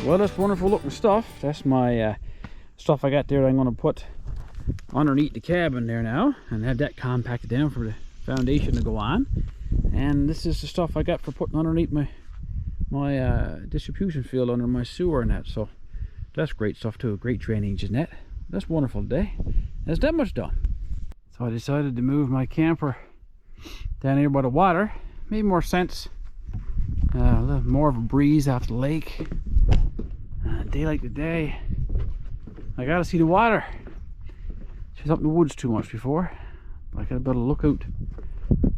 well, that's wonderful looking stuff. That's my stuff I got there that I'm going to put underneath the cabin there now and have that compacted down for the foundation to go on. And this is the stuff I got for putting underneath my distribution field under my sewer and that. So that's great stuff too. Great drainage in that. That's wonderful today. That's that much done. So I decided to move my camper down here by the water. Made more sense. A little more of a breeze off the lake. A day like today, I gotta see the water. She was up in the woods too much before. But I gotta be able to look out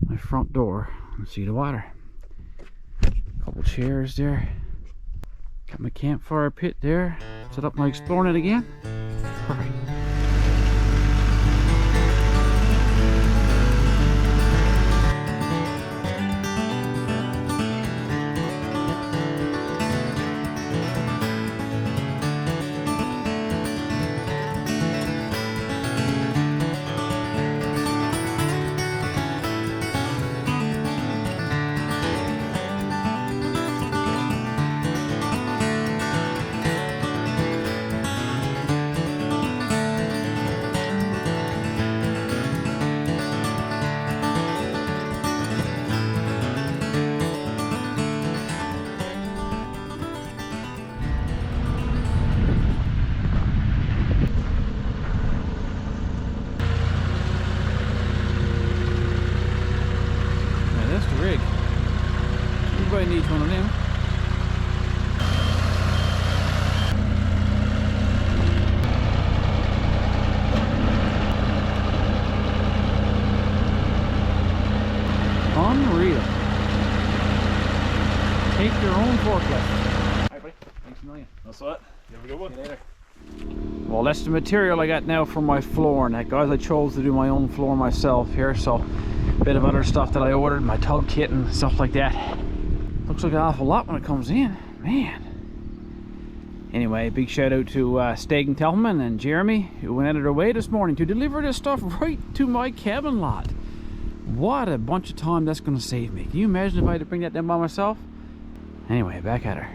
my front door and see the water. A couple chairs there. Got my campfire pit there. Set up my exploring it again. Perfect. Everybody needs one of them. Unreal. Take your own forklift. Hi buddy, thanks a million. That's what? You have a good one. See you later. Well, that's the material I got now for my floor, and that, guys, I chose to do my own floor myself here, so a bit of other stuff that I ordered, my tug kit and stuff like that. Looks like an awful lot when it comes in, man. Anyway, big shout out to Stegan Telman and Jeremy, who went out of their way this morning to deliver this stuff right to my cabin lot. What a bunch of time that's going to save me. Can you imagine if I had to bring that down by myself? Anyway, back at her.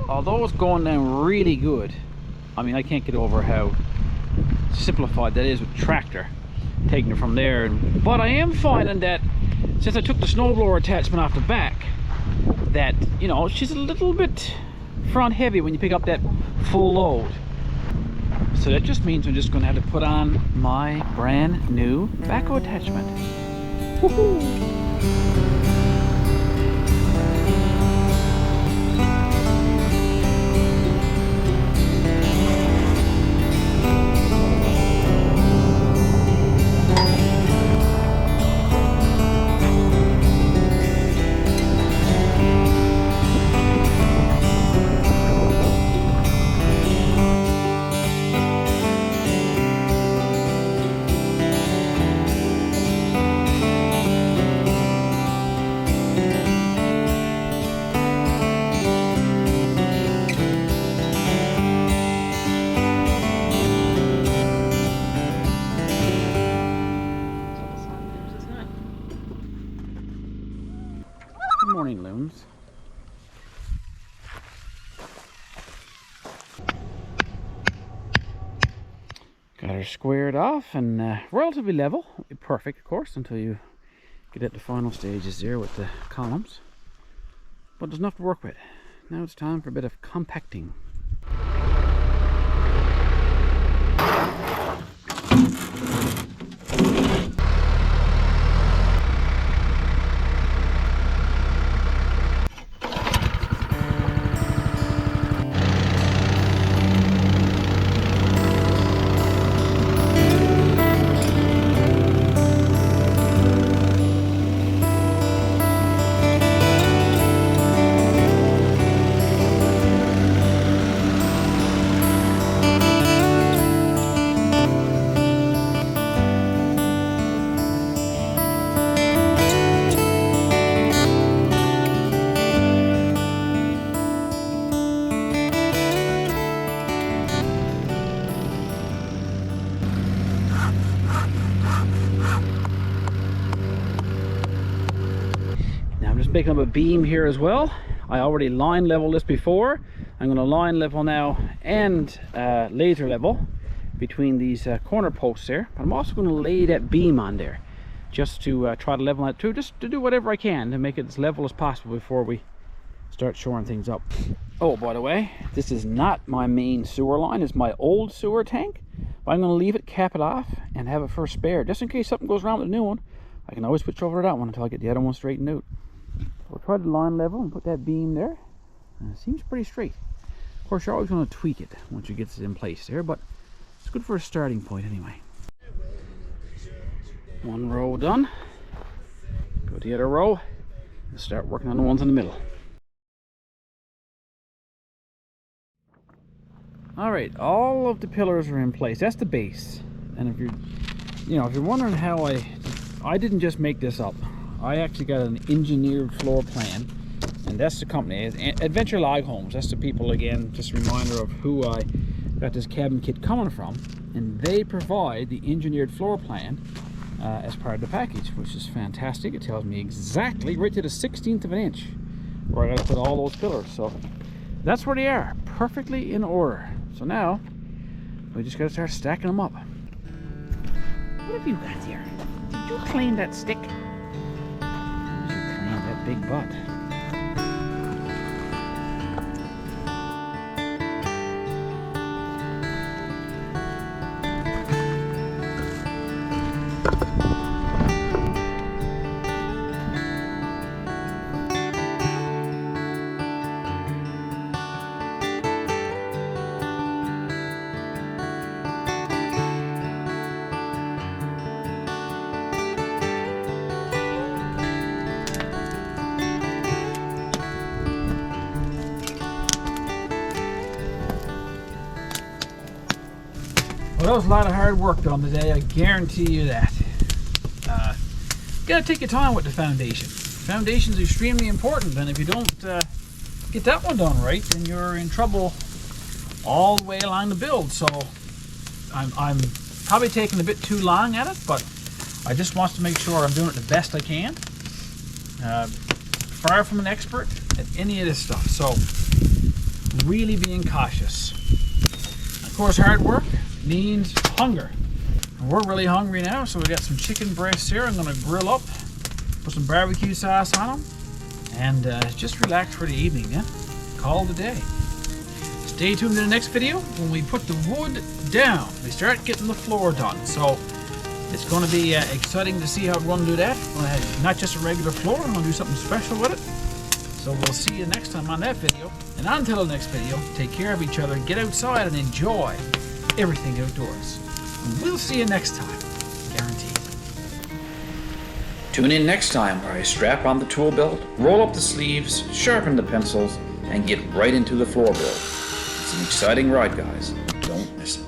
Although it's going down really good, I mean, I can't get over how simplified that is with tractor, taking it from there. But I am finding that since I took the snowblower attachment off the back, that, you know, she's a little bit front heavy when you pick up that full load. So that just means I'm just going to have to put on my brand new backhoe attachment. Woohoo! Good morning, loons. Got her squared off and relatively level. Perfect, of course, until you get at the final stages there with the columns. But there's enough to work with. Now it's time for a bit of compacting. picking up a beam here as well. I already line leveled this before. I'm going to line level now and laser level between these corner posts there. But I'm also going to lay that beam on there just to try to level that too, just to do whatever I can to make it as level as possible before we start shoring things up. Oh, by the way, this is not my main sewer line. It's my old sewer tank. But I'm going to leave it, cap it off, and have it for a spare, just in case something goes wrong with the new one. I can always switch over to that one until I get the other one straightened out. We'll try to line level and put that beam there. And it seems pretty straight. Of course, you're always going to tweak it once you get it in place there, but it's good for a starting point anyway. One row done. Go to the other row and start working on the ones in the middle. Alright, all of the pillars are in place. That's the base. And if you're wondering how I didn't just make this up. I actually got an engineered floor plan, and that's the company, Adventure Log Homes. That's the people, again, just a reminder of who I got this cabin kit coming from, and they provide the engineered floor plan as part of the package, which is fantastic. It tells me exactly, right to the 16th of an inch, where I got to put all those pillars. So that's where they are, perfectly in order. So now we just got to start stacking them up. What have you got here? Did you clean that stick? Did you clean that big butt? Well, that was a lot of hard work done today, I guarantee you that. You gotta take your time with the foundation. Foundation is extremely important, and if you don't get that one done right, then you're in trouble all the way along the build. So I'm probably taking a bit too long at it, but I just want to make sure I'm doing it the best I can. Far from an expert at any of this stuff, so really being cautious. Of course, hard work means hunger. And we're really hungry now, so we got some chicken breasts here. I'm going to grill up, put some barbecue sauce on them, and just relax for the evening. Yeah, call it a day. Stay tuned to the next video when we put the wood down. We start getting the floor done. So it's going to be exciting to see how we're going to do that. We're going to have not just a regular floor. We're going to do something special with it. So we'll see you next time on that video. And until the next video, take care of each other, get outside and enjoy everything outdoors. And we'll see you next time, guaranteed. Tune in next time where I strap on the tool belt, roll up the sleeves, sharpen the pencils, and get right into the floor build. It's an exciting ride, guys. Don't miss it.